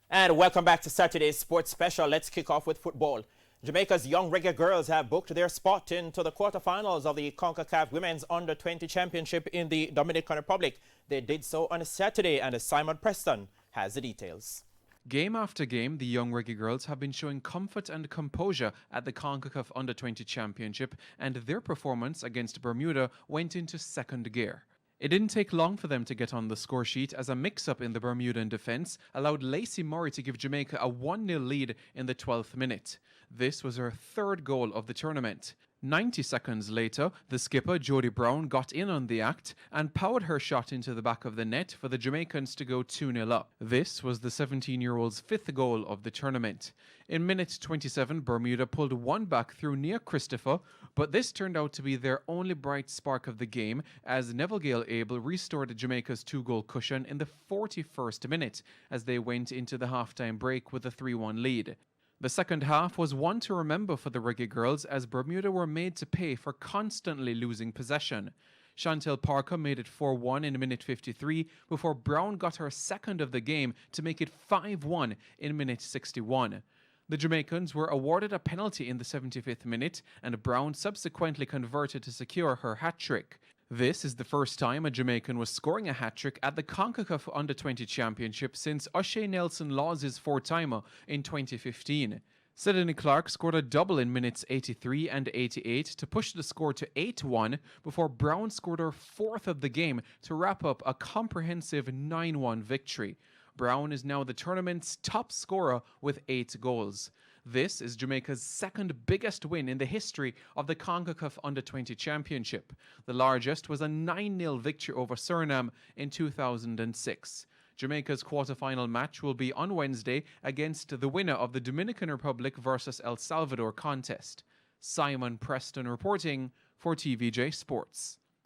And welcome back to Saturday's Sports Special. Let's kick off with football. Jamaica's young Reggae Girlz have booked their spot into the quarterfinals of the CONCACAF Women's Under-20 Championship in the Dominican Republic. They did so on a Saturday, and Simon Preston has the details. Game after game, the young Reggae Girlz have been showing comfort and composure at the CONCACAF Under-20 Championship, and their performance against Bermuda went into second gear. It didn't take long for them to get on the score sheet as a mix-up in the Bermudan defence allowed Lacey Murray to give Jamaica a 1-0 lead in the 12th minute. This was her third goal of the tournament. 90 seconds later, the skipper, Jodie Brown, got in on the act and powered her shot into the back of the net for the Jamaicans to go 2-0 up. This was the 17-year-old's fifth goal of the tournament. In minute 27, Bermuda pulled one back through Nia Christopher, but this turned out to be their only bright spark of the game as Neville Gale Abel restored Jamaica's two-goal cushion in the 41st minute as they went into the halftime break with a 3-1 lead. The second half was one to remember for the Reggae Girlz as Bermuda were made to pay for constantly losing possession. Chantel Parker made it 4-1 in minute 53 before Brown got her second of the game to make it 5-1 in minute 61. The Jamaicans were awarded a penalty in the 75th minute and Brown subsequently converted to secure her hat-trick. This is the first time a Jamaican was scoring a hat-trick at the CONCACAF Under-20 Championship since O'Shea Nelson Lawes' four-timer in 2015. Sydney Clark scored a double in minutes 83 and 88 to push the score to 8-1 before Brown scored her fourth of the game to wrap up a comprehensive 9-1 victory. Brown is now the tournament's top scorer with 8 goals. This is Jamaica's second biggest win in the history of the CONCACAF Under-20 Championship. The largest was a 9-0 victory over Suriname in 2006. Jamaica's quarterfinal match will be on Wednesday against the winner of the Dominican Republic versus El Salvador contest. Simon Preston reporting for TVJ Sports.